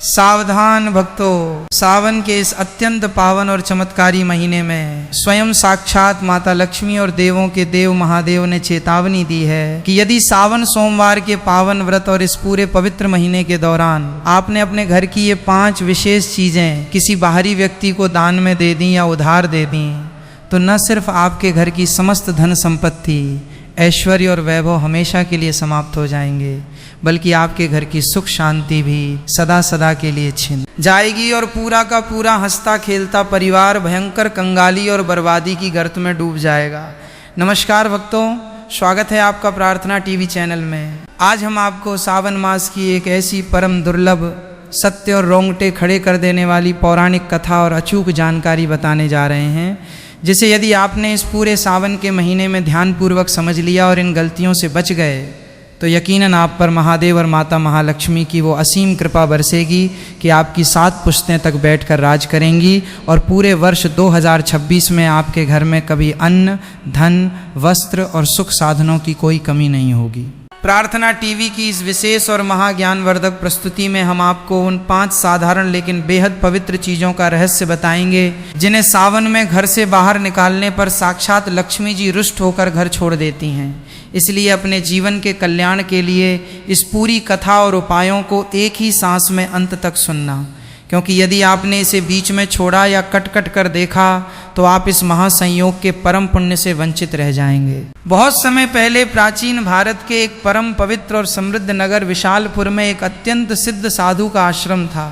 सावधान भक्तों, सावन के इस अत्यंत पावन और चमत्कारी महीने में स्वयं साक्षात माता लक्ष्मी और देवों के देव महादेव ने चेतावनी दी है कि यदि सावन सोमवार के पावन व्रत और इस पूरे पवित्र महीने के दौरान आपने अपने घर की ये 5 विशेष चीजें किसी बाहरी व्यक्ति को दान में दे दी या उधार दे दी, तो न सिर्फ आपके घर की समस्त धन संपत्ति, ऐश्वर्य और वैभव हमेशा के लिए समाप्त हो जाएंगे, बल्कि आपके घर की सुख शांति भी सदा सदा के लिए छिन जाएगी और पूरा का पूरा हंसता खेलता परिवार भयंकर कंगाली और बर्बादी की गर्त में डूब जाएगा। नमस्कार भक्तों, स्वागत है आपका प्रार्थना टीवी चैनल में। आज हम आपको सावन मास की एक ऐसी परम दुर्लभ, सत्य और रोंगटे खड़े कर देने वाली पौराणिक कथा और अचूक जानकारी बताने जा रहे हैं, जिसे यदि आपने इस पूरे सावन के महीने में ध्यानपूर्वक समझ लिया और इन गलतियों से बच गए तो यकीनन आप पर महादेव और माता महालक्ष्मी की वो असीम कृपा बरसेगी कि आपकी 7 पुश्तें तक बैठकर राज करेंगी और पूरे वर्ष 2026 में आपके घर में कभी अन्न, धन, वस्त्र और सुख साधनों की कोई कमी नहीं होगी। प्रार्थना टीवी की इस विशेष और महाज्ञानवर्धक प्रस्तुति में हम आपको उन 5 साधारण लेकिन बेहद पवित्र चीज़ों का रहस्य बताएंगे जिन्हें सावन में घर से बाहर निकालने पर साक्षात लक्ष्मी जी रुष्ट होकर घर छोड़ देती हैं। इसलिए अपने जीवन के कल्याण के लिए इस पूरी कथा और उपायों को एक ही सांस में अंत तक सुनना, क्योंकि यदि आपने इसे बीच में छोड़ा या कट कट कर देखा तो आप इस महासंयोग के परम पुण्य से वंचित रह जाएंगे। बहुत समय पहले प्राचीन भारत के एक परम पवित्र और समृद्ध नगर विशालपुर में एक अत्यंत सिद्ध साधु का आश्रम था,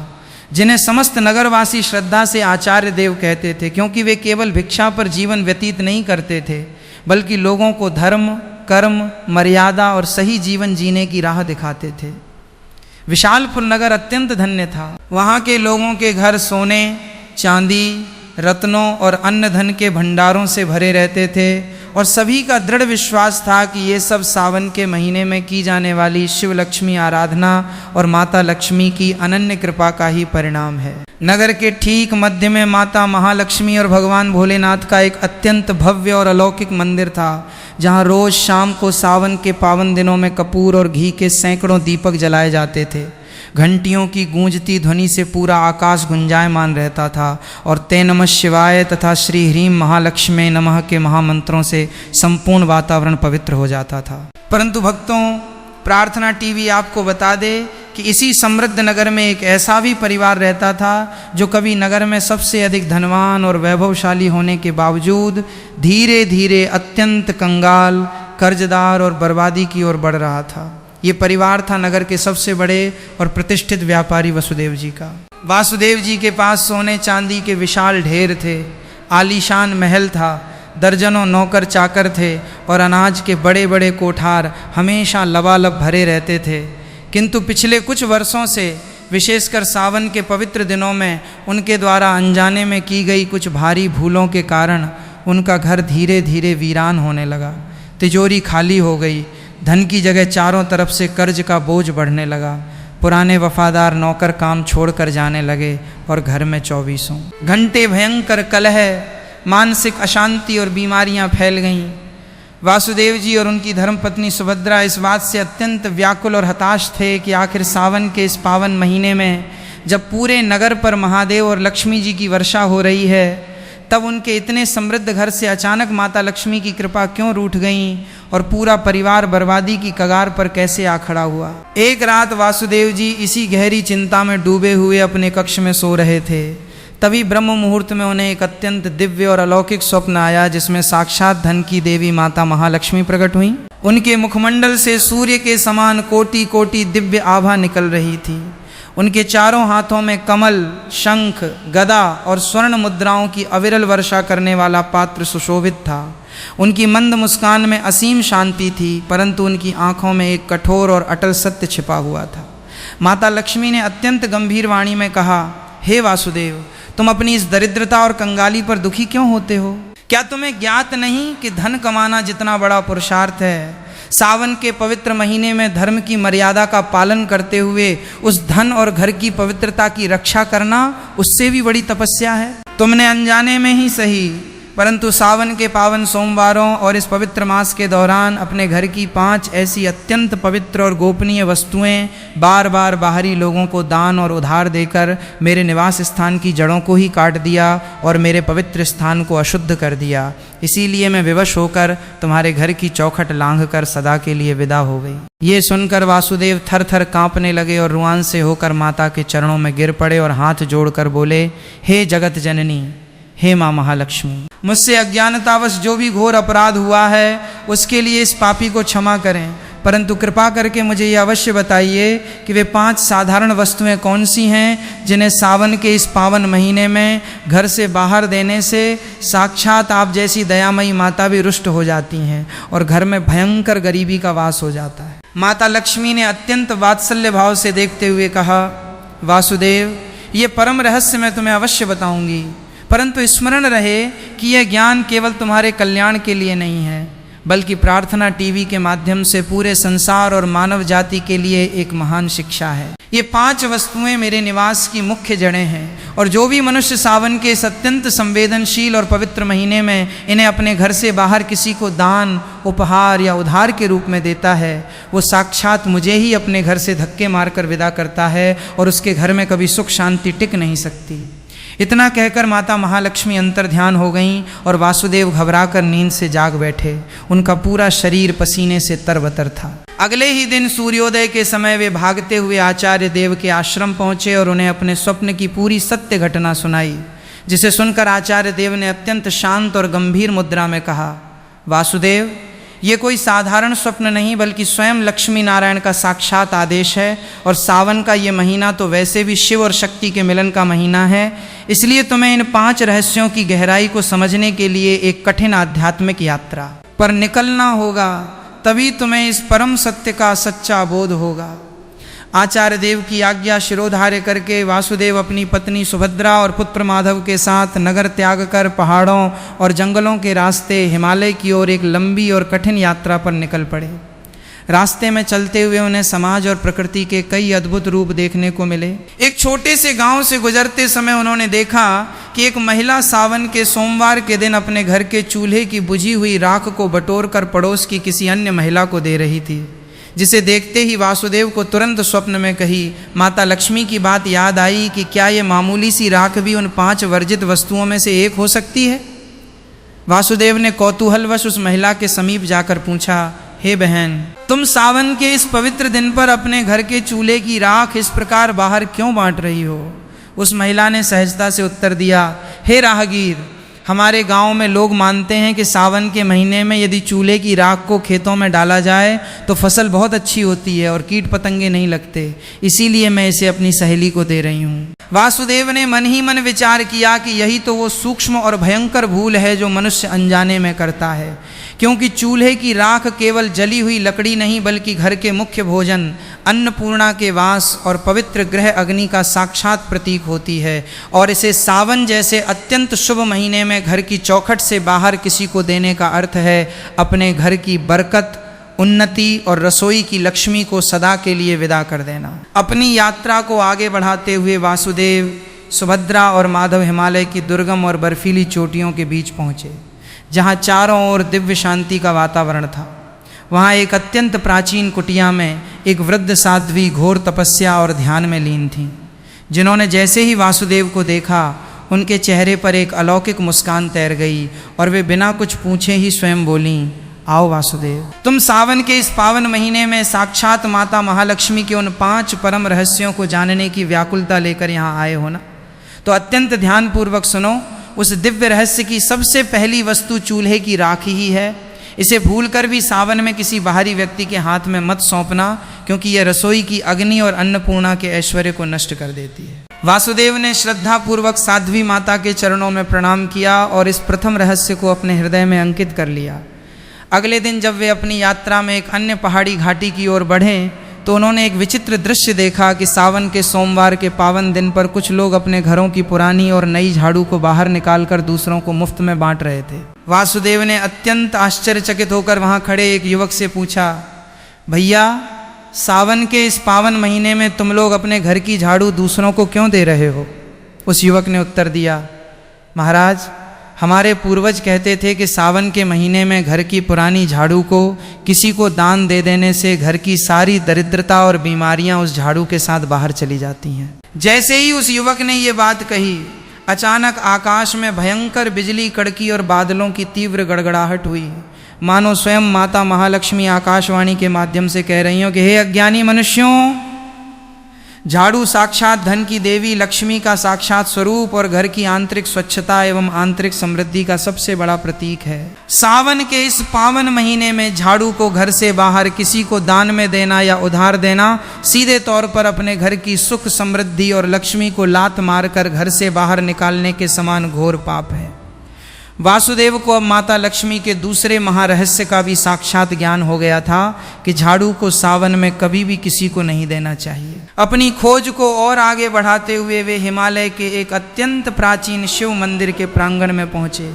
जिन्हें समस्त नगरवासी श्रद्धा से आचार्य देव कहते थे, क्योंकि वे केवल भिक्षा पर जीवन व्यतीत नहीं करते थे, बल्कि लोगों को धर्म, कर्म, मर्यादा और सही जीवन जीने की राह दिखाते थे। विशालपुर नगर अत्यंत धन्य था। वहाँ के लोगों के घर सोने, चांदी, रत्नों और अन्न धन के भंडारों से भरे रहते थे और सभी का दृढ़ विश्वास था कि ये सब सावन के महीने में की जाने वाली शिव लक्ष्मी आराधना और माता लक्ष्मी की अनन्य कृपा का ही परिणाम है। नगर के ठीक मध्य में माता महालक्ष्मी और भगवान भोलेनाथ का एक अत्यंत भव्य और अलौकिक मंदिर था, जहाँ रोज शाम को सावन के पावन दिनों में कपूर और घी के सैकड़ों दीपक जलाए जाते थे। घंटियों की गूंजती ध्वनि से पूरा आकाश गुंजायमान रहता था और ते नमः शिवाय तथा श्री ह्रीम महालक्ष्मी नमः के महामंत्रों से संपूर्ण वातावरण पवित्र हो जाता था। परंतु भक्तों, प्रार्थना टीवी आपको बता दे कि इसी समृद्ध नगर में एक ऐसा भी परिवार रहता था जो कभी नगर में सबसे अधिक धनवान और वैभवशाली होने के बावजूद धीरे धीरे अत्यंत कंगाल, कर्जदार और बर्बादी की ओर बढ़ रहा था। ये परिवार था नगर के सबसे बड़े और प्रतिष्ठित व्यापारी वसुदेव जी का। वासुदेव जी के पास सोने चांदी के विशाल ढेर थे, आलीशान महल था, दर्जनों नौकर चाकर थे और अनाज के बड़े बड़े कोठार हमेशा लबालब भरे रहते थे। किंतु पिछले कुछ वर्षों से, विशेषकर सावन के पवित्र दिनों में, उनके द्वारा अनजाने में की गई कुछ भारी भूलों के कारण उनका घर धीरे धीरे वीरान होने लगा। तिजोरी खाली हो गई, धन की जगह चारों तरफ से कर्ज का बोझ बढ़ने लगा। पुराने वफादार नौकर काम छोड़कर जाने लगे और घर में 24 घंटे भयंकर कलह, मानसिक अशांति और बीमारियां फैल गईं। वासुदेव जी और उनकी धर्मपत्नी सुभद्रा इस बात से अत्यंत व्याकुल और हताश थे कि आखिर सावन के इस पावन महीने में जब पूरे नगर पर महादेव और लक्ष्मी जी की वर्षा हो रही है, तब उनके इतने समृद्ध घर से अचानक माता लक्ष्मी की कृपा क्यों रूठ गई और पूरा परिवार बर्बादी की कगार पर कैसे आ खड़ा हुआ। एक रात वासुदेव जी इसी गहरी चिंता में डूबे हुए अपने कक्ष में सो रहे थे। तभी ब्रह्म मुहूर्त में उन्हें एक अत्यंत दिव्य और अलौकिक स्वप्न आया, जिसमें साक्षात धन की देवी माता महालक्ष्मी प्रकट हुई। उनके मुखमंडल से सूर्य के समान कोटि कोटि दिव्य आभा निकल रही थी। उनके चारों हाथों में कमल, शंख, गदा और स्वर्ण मुद्राओं की अविरल वर्षा करने वाला पात्र सुशोभित था। उनकी मंद मुस्कान में असीम शांति थी, परंतु उनकी आंखों में एक कठोर और अटल सत्य छिपा हुआ था। माता लक्ष्मी ने अत्यंत गंभीर वाणी में कहा, हे वासुदेव, तुम अपनी इस दरिद्रता और कंगाली पर दुखी क्यों होते हो? क्या तुम्हें ज्ञात नहीं कि धन कमाना जितना बड़ा पुरुषार्थ है, सावन के पवित्र महीने में धर्म की मर्यादा का पालन करते हुए उस धन और घर की पवित्रता की रक्षा करना उससे भी बड़ी तपस्या है। तुमने अनजाने में ही सही, परंतु सावन के पावन सोमवारों और इस पवित्र मास के दौरान अपने घर की 5 ऐसी अत्यंत पवित्र और गोपनीय वस्तुएं बार बार बाहरी लोगों को दान और उधार देकर मेरे निवास स्थान की जड़ों को ही काट दिया और मेरे पवित्र स्थान को अशुद्ध कर दिया। इसीलिए मैं विवश होकर तुम्हारे घर की चौखट लांघकर सदा के लिए विदा हो गई। ये सुनकर वासुदेव थर थर कांपने लगे और रुआन से होकर माता के चरणों में गिर पड़े और हाथ जोड़कर बोले, हे जगत जननी, हे माँ महालक्ष्मी, मुझसे अज्ञानतावश जो भी घोर अपराध हुआ है उसके लिए इस पापी को क्षमा करें, परंतु कृपा करके मुझे ये अवश्य बताइए कि वे 5 साधारण वस्तुएं कौन सी हैं जिन्हें सावन के इस पावन महीने में घर से बाहर देने से साक्षात आप जैसी दयामयी माता भी रुष्ट हो जाती हैं और घर में भयंकर गरीबी का वास हो जाता है। माता लक्ष्मी ने अत्यंत वात्सल्य भाव से देखते हुए कहा, वासुदेव, ये परम रहस्य मैं तुम्हें अवश्य बताऊंगी, परंतु स्मरण रहे कि यह ज्ञान केवल तुम्हारे कल्याण के लिए नहीं है, बल्कि प्रार्थना टीवी के माध्यम से पूरे संसार और मानव जाति के लिए एक महान शिक्षा है। ये 5 वस्तुएं मेरे निवास की मुख्य जड़ें हैं और जो भी मनुष्य सावन के इस अत्यंत संवेदनशील और पवित्र महीने में इन्हें अपने घर से बाहर किसी को दान, उपहार या उधार के रूप में देता है, वो साक्षात मुझे ही अपने घर से धक्के मारकर विदा करता है और उसके घर में कभी सुख शांति टिक नहीं सकती। इतना कहकर माता महालक्ष्मी अंतर्ध्यान हो गईं और वासुदेव घबराकर नींद से जाग बैठे। उनका पूरा शरीर पसीने से तरबतर था। अगले ही दिन सूर्योदय के समय वे भागते हुए आचार्य देव के आश्रम पहुँचे और उन्हें अपने स्वप्न की पूरी सत्य घटना सुनाई, जिसे सुनकर आचार्य देव ने अत्यंत शांत और गंभीर मुद्रा में कहा, वासुदेव, ये कोई साधारण स्वप्न नहीं बल्कि स्वयं लक्ष्मी नारायण का साक्षात आदेश है और सावन का ये महीना तो वैसे भी शिव और शक्ति के मिलन का महीना है। इसलिए तुम्हें इन 5 रहस्यों की गहराई को समझने के लिए एक कठिन आध्यात्मिक यात्रा पर निकलना होगा, तभी तुम्हें इस परम सत्य का सच्चा बोध होगा। आचार्य देव की आज्ञा शिरोधार्य करके वासुदेव अपनी पत्नी सुभद्रा और पुत्र माधव के साथ नगर त्याग कर पहाड़ों और जंगलों के रास्ते हिमालय की ओर एक लंबी और कठिन यात्रा पर निकल पड़े। रास्ते में चलते हुए उन्हें समाज और प्रकृति के कई अद्भुत रूप देखने को मिले। एक छोटे से गांव से गुजरते समय उन्होंने देखा कि एक महिला सावन के सोमवार के दिन अपने घर के चूल्हे की बुझी हुई राख को बटोर कर पड़ोस की किसी अन्य महिला को दे रही थी, जिसे देखते ही वासुदेव को तुरंत स्वप्न में कही माता लक्ष्मी की बात याद आई कि क्या ये मामूली सी राख भी उन 5 वर्जित वस्तुओं में से एक हो सकती है। वासुदेव ने कौतूहलवश उस महिला के समीप जाकर पूछा, हे बहन, तुम सावन के इस पवित्र दिन पर अपने घर के चूल्हे की राख इस प्रकार बाहर क्यों बांट रही हो? उस महिला ने सहजता से उत्तर दिया, हे राहगीर, हमारे गांव में लोग मानते हैं कि सावन के महीने में यदि चूल्हे की राख को खेतों में डाला जाए तो फसल बहुत अच्छी होती है और कीट पतंगे नहीं लगते, इसीलिए मैं इसे अपनी सहेली को दे रही हूँ। वासुदेव ने मन ही मन विचार किया कि यही तो वो सूक्ष्म और भयंकर भूल है जो मनुष्य अनजाने में करता है, क्योंकि चूल्हे की राख केवल जली हुई लकड़ी नहीं बल्कि घर के मुख्य भोजन अन्नपूर्णा के वास और पवित्र गृह अग्नि का साक्षात प्रतीक होती है और इसे सावन जैसे अत्यंत शुभ महीने में घर की चौखट से बाहर किसी को देने का अर्थ है अपने घर की बरकत, उन्नति और रसोई की लक्ष्मी को सदा के लिए विदा कर देना। अपनी यात्रा को आगे बढ़ाते हुए वासुदेव, सुभद्रा और माधव हिमालय की दुर्गम और बर्फीली चोटियों के बीच पहुँचे, जहाँ चारों ओर दिव्य शांति का वातावरण था। वहाँ एक अत्यंत प्राचीन कुटिया में एक वृद्ध साध्वी घोर तपस्या और ध्यान में लीन थीं, जिन्होंने जैसे ही वासुदेव को देखा उनके चेहरे पर एक अलौकिक मुस्कान तैर गई और वे बिना कुछ पूछे ही स्वयं बोलीं, आओ वासुदेव, तुम सावन के इस पावन महीने में साक्षात माता महालक्ष्मी के उन 5 परम रहस्यों को जानने की व्याकुलता लेकर यहाँ आए हो ना? तो अत्यंत ध्यानपूर्वक सुनो। उस दिव्य रहस्य की सबसे पहली वस्तु चूल्हे की राख ही है। इसे भूलकर भी सावन में किसी बाहरी व्यक्ति के हाथ में मत सौंपना, क्योंकि यह रसोई की अग्नि और अन्नपूर्णा के ऐश्वर्य को नष्ट कर देती है। वासुदेव ने श्रद्धापूर्वक साध्वी माता के चरणों में प्रणाम किया और इस प्रथम रहस्य को अपने हृदय में अंकित कर लिया। अगले दिन जब वे अपनी यात्रा में एक अन्य पहाड़ी घाटी की ओर बढ़े तो उन्होंने एक विचित्र दृश्य देखा कि सावन के सोमवार के पावन दिन पर कुछ लोग अपने घरों की पुरानी और नई झाड़ू को बाहर निकालकर दूसरों को मुफ्त में बांट रहे थे। वासुदेव ने अत्यंत आश्चर्यचकित होकर वहां खड़े एक युवक से पूछा, भैया, सावन के इस पावन महीने में तुम लोग अपने घर की झाड़ू दूसरों को क्यों दे रहे हो? उस युवक ने उत्तर दिया, महाराज, हमारे पूर्वज कहते थे कि सावन के महीने में घर की पुरानी झाड़ू को किसी को दान दे देने से घर की सारी दरिद्रता और बीमारियां उस झाड़ू के साथ बाहर चली जाती हैं। जैसे ही उस युवक ने ये बात कही, अचानक आकाश में भयंकर बिजली कड़की और बादलों की तीव्र गड़गड़ाहट हुई, मानो स्वयं माता महालक्ष्मी आकाशवाणी के माध्यम से कह रही हो कि हे अज्ञानी मनुष्यों, झाड़ू साक्षात धन की देवी लक्ष्मी का साक्षात स्वरूप और घर की आंतरिक स्वच्छता एवं आंतरिक समृद्धि का सबसे बड़ा प्रतीक है। सावन के इस पावन महीने में झाड़ू को घर से बाहर किसी को दान में देना या उधार देना सीधे तौर पर अपने घर की सुख समृद्धि और लक्ष्मी को लात मारकर घर से बाहर निकालने के समान घोर पाप है। वासुदेव को अब माता लक्ष्मी के दूसरे महारहस्य का भी साक्षात ज्ञान हो गया था कि झाड़ू को सावन में कभी भी किसी को नहीं देना चाहिए। अपनी खोज को और आगे बढ़ाते हुए वे हिमालय के एक अत्यंत प्राचीन शिव मंदिर के प्रांगण में पहुंचे,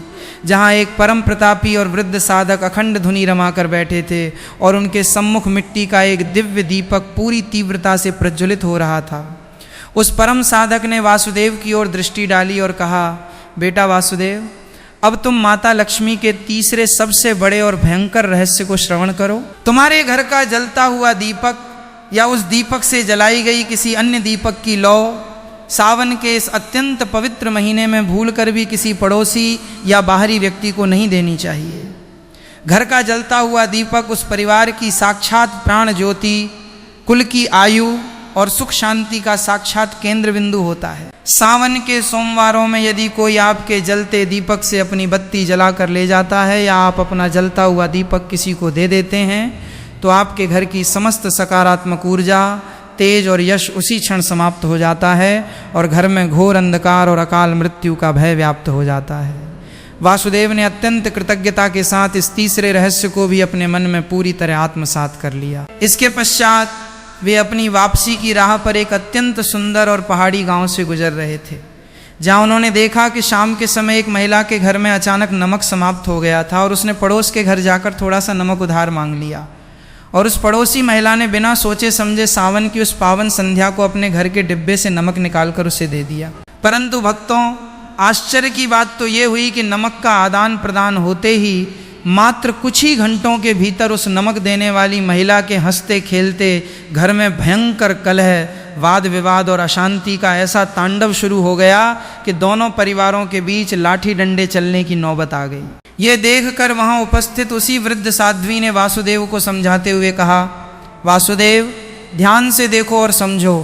जहां एक परम प्रतापी और वृद्ध साधक अखंड धुनी रमाकर बैठे थे और उनके सम्मुख मिट्टी का एक दिव्य दीपक पूरी तीव्रता से प्रज्वलित हो रहा था। उस परम साधक ने वासुदेव की ओर दृष्टि डाली और कहा, बेटा वासुदेव, अब तुम माता लक्ष्मी के तीसरे सबसे बड़े और भयंकर रहस्य को श्रवण करो। तुम्हारे घर का जलता हुआ दीपक या उस दीपक से जलाई गई किसी अन्य दीपक की लौ सावन के इस अत्यंत पवित्र महीने में भूलकर भी किसी पड़ोसी या बाहरी व्यक्ति को नहीं देनी चाहिए। घर का जलता हुआ दीपक उस परिवार की साक्षात प्राण ज्योति, कुल की आयु और सुख शांति का साक्षात केंद्र बिंदु होता है। सावन के सोमवारों में यदि कोई आपके जलते दीपक से अपनी बत्ती जला कर ले जाता है या आप अपना जलता हुआ दीपक किसी को दे देते हैं, तो आपके घर की समस्त सकारात्मक ऊर्जा, तेज और यश उसी क्षण समाप्त हो जाता है और घर में घोर अंधकार और अकाल मृत्यु का भय व्याप्त हो जाता है। वासुदेव ने अत्यंत कृतज्ञता के साथ इस तीसरे रहस्य को भी अपने मन में पूरी तरह आत्मसात कर लिया। इसके पश्चात वे अपनी वापसी की राह पर एक अत्यंत सुंदर और पहाड़ी गांव से गुजर रहे थे, जहां उन्होंने देखा कि शाम के समय एक महिला के घर में अचानक नमक समाप्त हो गया था और उसने पड़ोस के घर जाकर थोड़ा सा नमक उधार मांग लिया और उस पड़ोसी महिला ने बिना सोचे समझे सावन की उस पावन संध्या को अपने घर के डिब्बे से नमक निकालकर उसे दे दिया। परंतु भक्तों, आश्चर्य की बात तो ये हुई कि नमक का आदान प्रदान होते ही मात्र कुछ ही घंटों के भीतर उस नमक देने वाली महिला के हंसते खेलते घर में भयंकर कलह, वाद विवाद और अशांति का ऐसा तांडव शुरू हो गया कि दोनों परिवारों के बीच लाठी डंडे चलने की नौबत आ गई। ये देखकर वहां उपस्थित उसी वृद्ध साध्वी ने वासुदेव को समझाते हुए कहा, वासुदेव, ध्यान से देखो और समझो,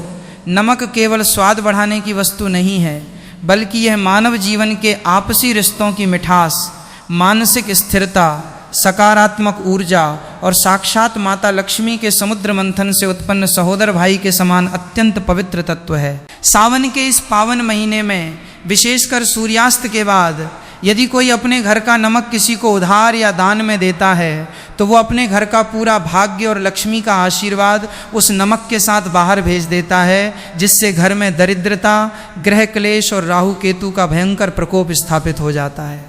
नमक केवल स्वाद बढ़ाने की वस्तु नहीं है, बल्कि यह मानव जीवन के आपसी रिश्तों की मिठास, मानसिक स्थिरता, सकारात्मक ऊर्जा और साक्षात माता लक्ष्मी के समुद्र मंथन से उत्पन्न सहोदर भाई के समान अत्यंत पवित्र तत्व है। सावन के इस पावन महीने में, विशेषकर सूर्यास्त के बाद, यदि कोई अपने घर का नमक किसी को उधार या दान में देता है, तो वो अपने घर का पूरा भाग्य और लक्ष्मी का आशीर्वाद उस नमक के साथ बाहर भेज देता है, जिससे घर में दरिद्रता, ग्रह क्लेश और राहु केतु का भयंकर प्रकोप स्थापित हो जाता है।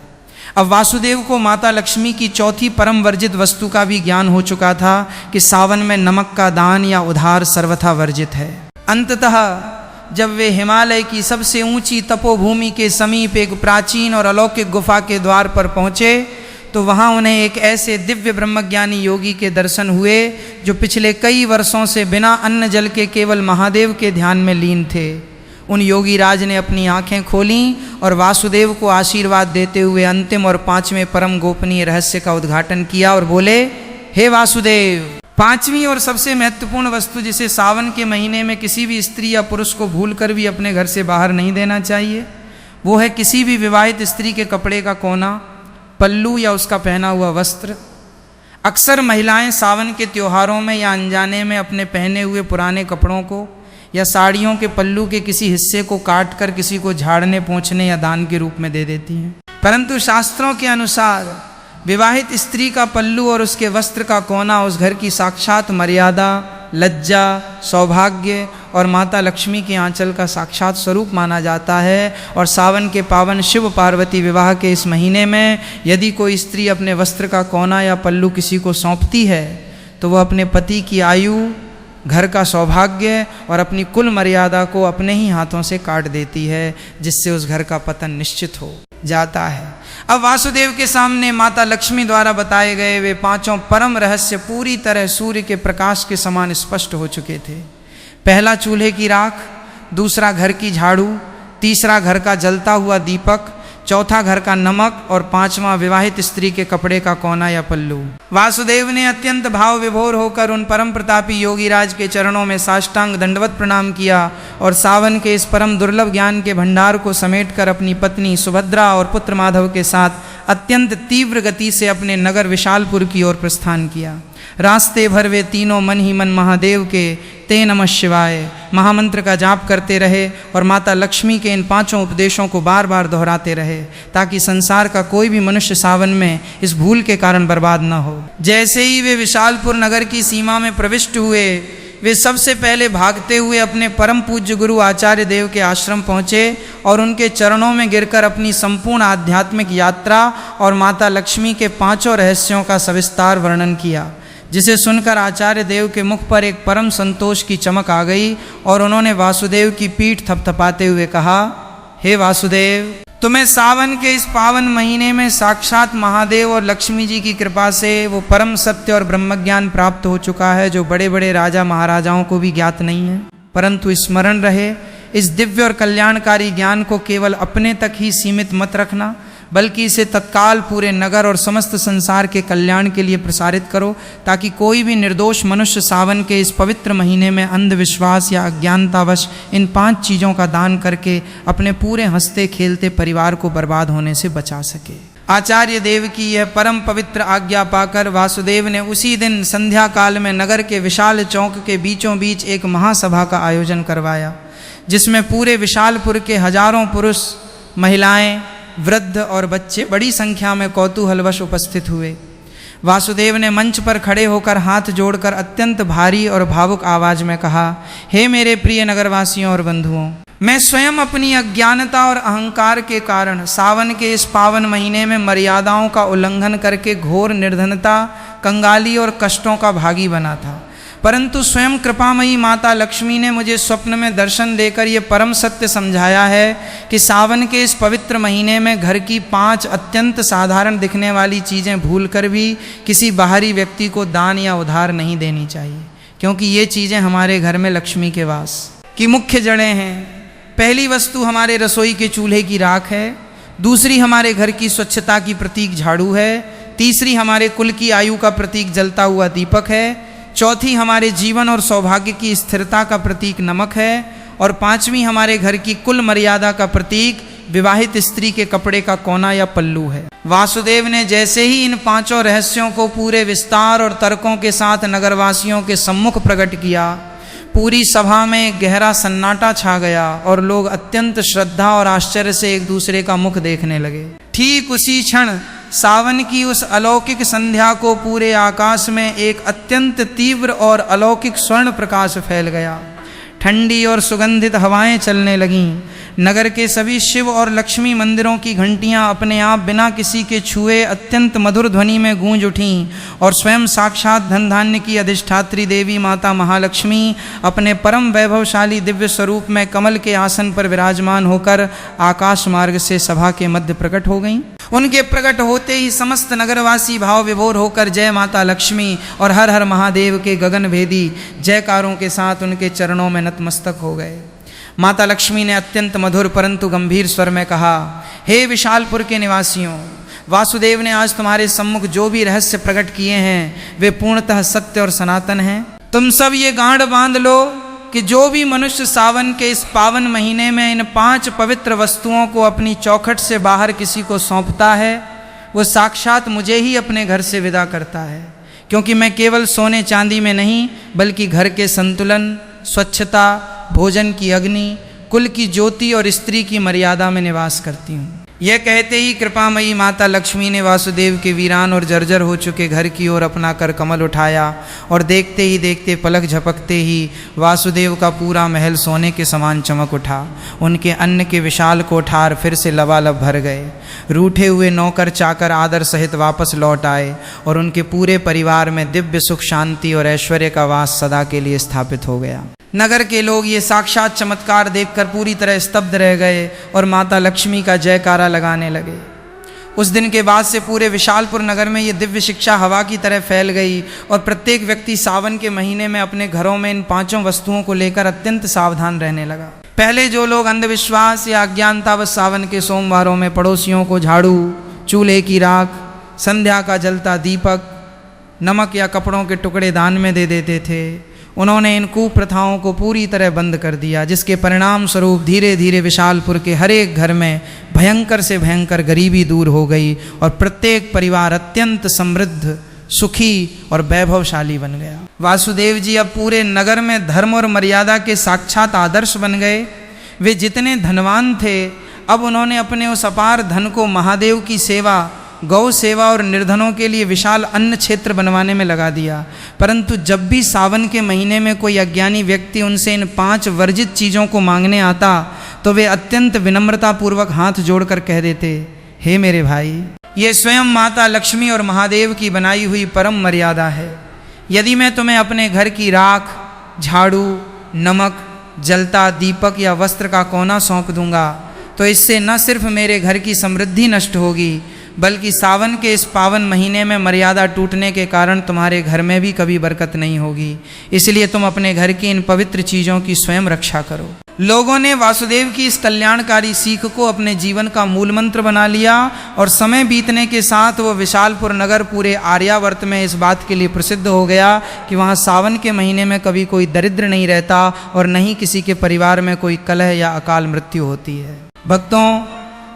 अब वासुदेव को माता लक्ष्मी की चौथी परम वर्जित वस्तु का भी ज्ञान हो चुका था कि सावन में नमक का दान या उधार सर्वथा वर्जित है। अंततः जब वे हिमालय की सबसे ऊंची तपोभूमि के समीप एक प्राचीन और अलौकिक गुफा के द्वार पर पहुंचे, तो वहां उन्हें एक ऐसे दिव्य ब्रह्मज्ञानी योगी के दर्शन हुए जो पिछले कई वर्षों से बिना अन्न जल के केवल महादेव के ध्यान में लीन थे। उन योगी राज ने अपनी आंखें खोलीं और वासुदेव को आशीर्वाद देते हुए अंतिम और पांचवें परम गोपनीय रहस्य का उद्घाटन किया और बोले, हे वासुदेव, पांचवी और सबसे महत्वपूर्ण वस्तु जिसे सावन के महीने में किसी भी स्त्री या पुरुष को भूलकर भी अपने घर से बाहर नहीं देना चाहिए, वो है किसी भी विवाहित स्त्री के कपड़े का कोना, पल्लू या उसका पहना हुआ वस्त्र। अक्सर महिलाएं सावन के त्योहारों में या अनजाने में अपने पहने हुए पुराने कपड़ों को या साड़ियों के पल्लू के किसी हिस्से को काट कर किसी को झाड़ने, पोंछने या दान के रूप में दे देती हैं। परंतु शास्त्रों के अनुसार विवाहित स्त्री का पल्लू और उसके वस्त्र का कोना उस घर की साक्षात मर्यादा, लज्जा, सौभाग्य और माता लक्ष्मी के आंचल का साक्षात स्वरूप माना जाता है। और सावन के पावन शिव पार्वती विवाह के इस महीने में यदि कोई स्त्री अपने वस्त्र का कोना या पल्लू किसी को सौंपती है, तो वह अपने पति की आयु, घर का सौभाग्य और अपनी कुल मर्यादा को अपने ही हाथों से काट देती है, जिससे उस घर का पतन निश्चित हो जाता है। अब वासुदेव के सामने माता लक्ष्मी द्वारा बताए गए वे पांचों परम रहस्य पूरी तरह सूर्य के प्रकाश के समान स्पष्ट हो चुके थे। पहला चूल्हे की राख, दूसरा घर की झाड़ू, तीसरा घर का जलता हुआ दीपक, चौथा घर का नमक और पांचवा विवाहित स्त्री के कपड़े का कोना या पल्लू। वासुदेव ने अत्यंत भाव विभोर होकर उन परम प्रतापी योगीराज के चरणों में साष्टांग दंडवत प्रणाम किया और सावन के इस परम दुर्लभ ज्ञान के भंडार को समेटकर अपनी पत्नी सुभद्रा और पुत्र माधव के साथ अत्यंत तीव्र गति से अपने नगर विशालपुर की ओर प्रस्थान किया। रास्ते भर वे तीनों मन ही मन महादेव के ते नमः शिवाय महामंत्र का जाप करते रहे और माता लक्ष्मी के इन पांचों उपदेशों को बार बार दोहराते रहे ताकि संसार का कोई भी मनुष्य सावन में इस भूल के कारण बर्बाद न हो। जैसे ही वे विशालपुर नगर की सीमा में प्रविष्ट हुए, वे सबसे पहले भागते हुए अपने परम पूज्य गुरु आचार्य देव के आश्रम पहुँचे और उनके चरणों में गिरकर अपनी संपूर्ण आध्यात्मिक यात्रा और माता लक्ष्मी के पांचों रहस्यों का सविस्तार वर्णन किया, जिसे सुनकर आचार्य देव के मुख पर एक परम संतोष की चमक आ गई और उन्होंने वासुदेव की पीठ थपथपाते हुए कहा, हे वासुदेव, तुम्हें सावन के इस पावन महीने में साक्षात महादेव और लक्ष्मी जी की कृपा से वो परम सत्य और ब्रह्मज्ञान प्राप्त हो चुका है जो बड़े बड़े राजा महाराजाओं को भी ज्ञात नहीं है। परंतु स्मरण रहे, इस दिव्य और कल्याणकारी ज्ञान को केवल अपने तक ही सीमित मत रखना, बल्कि इसे तत्काल पूरे नगर और समस्त संसार के कल्याण के लिए प्रसारित करो, ताकि कोई भी निर्दोष मनुष्य सावन के इस पवित्र महीने में अंधविश्वास या अज्ञानतावश इन 5 चीज़ों का दान करके अपने पूरे हंसते खेलते परिवार को बर्बाद होने से बचा सके। आचार्य देव की यह परम पवित्र आज्ञा पाकर वासुदेव ने उसी दिन संध्या काल में नगर के विशाल चौक के बीचों बीच एक महासभा का आयोजन करवाया, जिसमें पूरे विशालपुर के हजारों पुरुष, महिलाएं, वृद्ध और बच्चे बड़ी संख्या में कौतूहलवश उपस्थित हुए। वासुदेव ने मंच पर खड़े होकर हाथ जोड़कर अत्यंत भारी और भावुक आवाज में कहा, हे मेरे प्रिय नगरवासियों और बंधुओं, मैं स्वयं अपनी अज्ञानता और अहंकार के कारण सावन के इस पावन महीने में मर्यादाओं का उल्लंघन करके घोर निर्धनता, कंगाली और कष्टों का भागी बना था। परंतु स्वयं कृपामयी माता लक्ष्मी ने मुझे स्वप्न में दर्शन देकर ये परम सत्य समझाया है कि सावन के इस पवित्र महीने में घर की 5 अत्यंत साधारण दिखने वाली चीज़ें भूलकर भी किसी बाहरी व्यक्ति को दान या उधार नहीं देनी चाहिए, क्योंकि ये चीज़ें हमारे घर में लक्ष्मी के वास की मुख्य जड़ें हैं। पहली वस्तु हमारे रसोई के चूल्हे की राख है, दूसरी हमारे घर की स्वच्छता की प्रतीक झाड़ू है, तीसरी हमारे कुल की आयु का प्रतीक जलता हुआ दीपक है, चौथी हमारे जीवन और सौभाग्य की स्थिरता का प्रतीक नमक है और 5वीं हमारे घर की कुल मर्यादा का प्रतीक विवाहित स्त्री के कपड़े का कोना या पल्लू है। वासुदेव ने जैसे ही इन 5 रहस्यों को पूरे विस्तार और तर्कों के साथ नगरवासियों के सम्मुख प्रकट किया, पूरी सभा में गहरा सन्नाटा छा गया और लोग अत्यंत श्रद्धा और आश्चर्य से एक दूसरे का मुख देखने लगे। ठीक उसी क्षण सावन की उस अलौकिक संध्या को पूरे आकाश में एक अत्यंत तीव्र और अलौकिक स्वर्ण प्रकाश फैल गया। ठंडी और सुगंधित हवाएं चलने लगीं। नगर के सभी शिव और लक्ष्मी मंदिरों की घंटियां अपने आप बिना किसी के छुए अत्यंत मधुर ध्वनि में गूंज उठीं और स्वयं साक्षात धन धान्य की अधिष्ठात्री देवी माता महालक्ष्मी अपने परम वैभवशाली दिव्य स्वरूप में कमल के आसन पर विराजमान होकर आकाश मार्ग से सभा के मध्य प्रकट हो गईं। उनके प्रकट होते ही समस्त नगरवासी भाव विभोर होकर जय माता लक्ष्मी और हर हर महादेव के गगन भेदी जयकारों के साथ उनके चरणों में नतमस्तक हो गए। माता लक्ष्मी ने अत्यंत मधुर परंतु गंभीर स्वर में कहा, हे विशालपुर के निवासियों, वासुदेव ने आज तुम्हारे सम्मुख जो भी रहस्य प्रकट किए हैं वे पूर्णतः सत्य और सनातन हैं। तुम सब ये गांठ बांध लो कि जो भी मनुष्य सावन के इस पावन महीने में इन 5 पवित्र वस्तुओं को अपनी चौखट से बाहर किसी को सौंपता है, वो साक्षात मुझे ही अपने घर से विदा करता है, क्योंकि मैं केवल सोने चांदी में नहीं बल्कि घर के संतुलन, स्वच्छता, भोजन की अग्नि, कुल की ज्योति और स्त्री की मर्यादा में निवास करती हूँ। यह कहते ही कृपामयी माता लक्ष्मी ने वासुदेव के वीरान और जर्जर हो चुके घर की ओर अपना कर कमल उठाया और देखते ही देखते पलक झपकते ही वासुदेव का पूरा महल सोने के समान चमक उठा। उनके अन्न के विशाल कोठार फिर से लबालब भर गए। रूठे हुए नौकर चाकर आदर सहित वापस लौट आए और उनके पूरे परिवार में दिव्य सुख, शांति और ऐश्वर्य का वास सदा के लिए स्थापित हो गया। नगर के लोग ये साक्षात चमत्कार देखकर पूरी तरह स्तब्ध रह गए और माता लक्ष्मी का जयकारा लगाने लगे। उस दिन के बाद से पूरे विशालपुर नगर में ये दिव्य शिक्षा हवा की तरह फैल गई और प्रत्येक व्यक्ति सावन के महीने में अपने घरों में इन 5 वस्तुओं को लेकर अत्यंत सावधान रहने लगा। पहले जो लोग अंधविश्वास या अज्ञानतावश सावन के सोमवारों में पड़ोसियों को झाड़ू, चूल्हे की राख, संध्या का जलता दीपक, नमक या कपड़ों के टुकड़े दान में दे देते थे, उन्होंने इन कुप्रथाओं को पूरी तरह बंद कर दिया, जिसके परिणाम स्वरूप धीरे धीरे विशालपुर के हर एक घर में भयंकर से भयंकर गरीबी दूर हो गई और प्रत्येक परिवार अत्यंत समृद्ध, सुखी और वैभवशाली बन गया। वासुदेव जी अब पूरे नगर में धर्म और मर्यादा के साक्षात आदर्श बन गए। वे जितने धनवान थे, अब उन्होंने अपने उस अपार धन को महादेव की सेवा, गौ सेवा और निर्धनों के लिए विशाल अन्न क्षेत्र बनवाने में लगा दिया। परंतु जब भी सावन के महीने में कोई अज्ञानी व्यक्ति उनसे इन 5 वर्जित चीज़ों को मांगने आता तो वे अत्यंत विनम्रतापूर्वक हाथ जोड़कर कह देते, हे मेरे भाई, ये स्वयं माता लक्ष्मी और महादेव की बनाई हुई परम मर्यादा है। यदि मैं तुम्हें अपने घर की राख, झाड़ू, नमक, जलता दीपक या वस्त्र का कोना सौंप दूंगा तो इससे न सिर्फ मेरे घर की समृद्धि नष्ट होगी, बल्कि सावन के इस पावन महीने में मर्यादा टूटने के कारण तुम्हारे घर में भी कभी बरकत नहीं होगी। इसलिए तुम अपने घर की इन पवित्र चीज़ों की स्वयं रक्षा करो। लोगों ने वासुदेव की इस कल्याणकारी सीख को अपने जीवन का मूल मंत्र बना लिया और समय बीतने के साथ वो विशालपुर नगर पूरे आर्यावर्त में इस बात के लिए प्रसिद्ध हो गया कि वहाँ सावन के महीने में कभी कोई दरिद्र नहीं रहता और न ही किसी के परिवार में कोई कलह या अकाल मृत्यु होती है। भक्तों,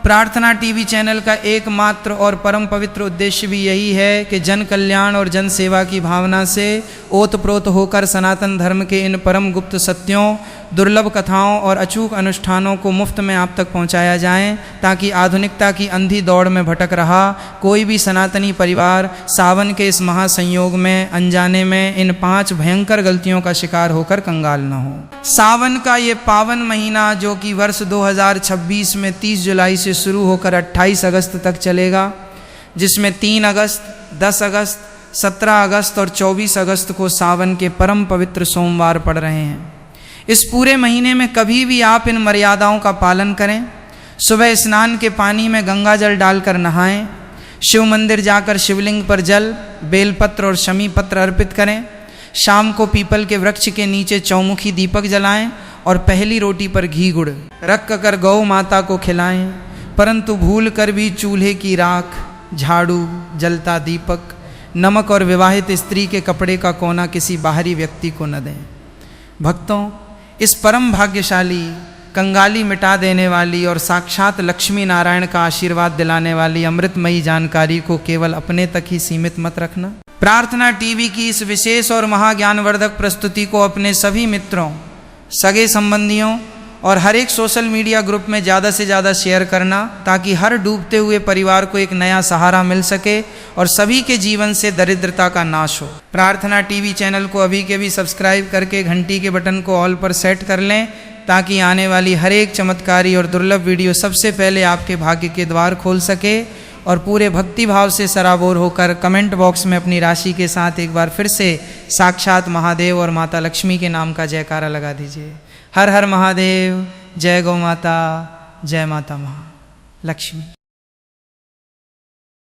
प्रार्थना टीवी चैनल का एकमात्र और परम पवित्र उद्देश्य भी यही है कि जन कल्याण और जन सेवा की भावना से ओतप्रोत होकर सनातन धर्म के इन परम गुप्त सत्यों, दुर्लभ कथाओं और अचूक अनुष्ठानों को मुफ्त में आप तक पहुंचाया जाए, ताकि आधुनिकता की अंधी दौड़ में भटक रहा कोई भी सनातनी परिवार सावन के इस महासंयोग में अनजाने में इन 5 भयंकर गलतियों का शिकार होकर कंगाल न हो। सावन का ये पावन महीना, जो कि वर्ष 2026 में 30 जुलाई से शुरू होकर 28 अगस्त तक चलेगा, जिसमें 3 अगस्त, 10 अगस्त, 17 अगस्त और 24 अगस्त को सावन के परम पवित्र सोमवार पड़ रहे हैं। इस पूरे महीने में कभी भी आप इन मर्यादाओं का पालन करें। सुबह स्नान के पानी में गंगा जल डालकर नहाएं, शिव मंदिर जाकर शिवलिंग पर जल, बेलपत्र और शमी पत्र अर्पित करें, शाम को पीपल के वृक्ष के नीचे चौमुखी दीपक जलाएं और पहली रोटी पर घी गुड़ रख कर गौ माता को खिलाएं। परंतु भूल कर भी चूल्हे की राख, झाड़ू, जलता दीपक, नमक और विवाहित स्त्री के कपड़े का कोना किसी बाहरी व्यक्ति को न दें। भक्तों, इस परम भाग्यशाली, कंगाली मिटा देने वाली और साक्षात लक्ष्मी नारायण का आशीर्वाद दिलाने वाली अमृतमयी जानकारी को केवल अपने तक ही सीमित मत रखना। प्रार्थना टीवी की इस विशेष और महाज्ञानवर्धक प्रस्तुति को अपने सभी मित्रों, सगे संबंधियों और हर एक सोशल मीडिया ग्रुप में ज़्यादा से ज़्यादा शेयर करना, ताकि हर डूबते हुए परिवार को एक नया सहारा मिल सके और सभी के जीवन से दरिद्रता का नाश हो। प्रार्थना टीवी चैनल को अभी के भी सब्सक्राइब करके घंटी के बटन को ऑल पर सेट कर लें, ताकि आने वाली हर एक चमत्कारी और दुर्लभ वीडियो सबसे पहले आपके भाग्य के द्वार खोल सके। और पूरे भक्ति भाव से सराबोर होकर कमेंट बॉक्स में अपनी राशि के साथ एक बार फिर से साक्षात महादेव और माता लक्ष्मी के नाम का जयकारा लगा दीजिए। हर हर महादेव, जय गौ माता, जय माता महालक्ष्मी।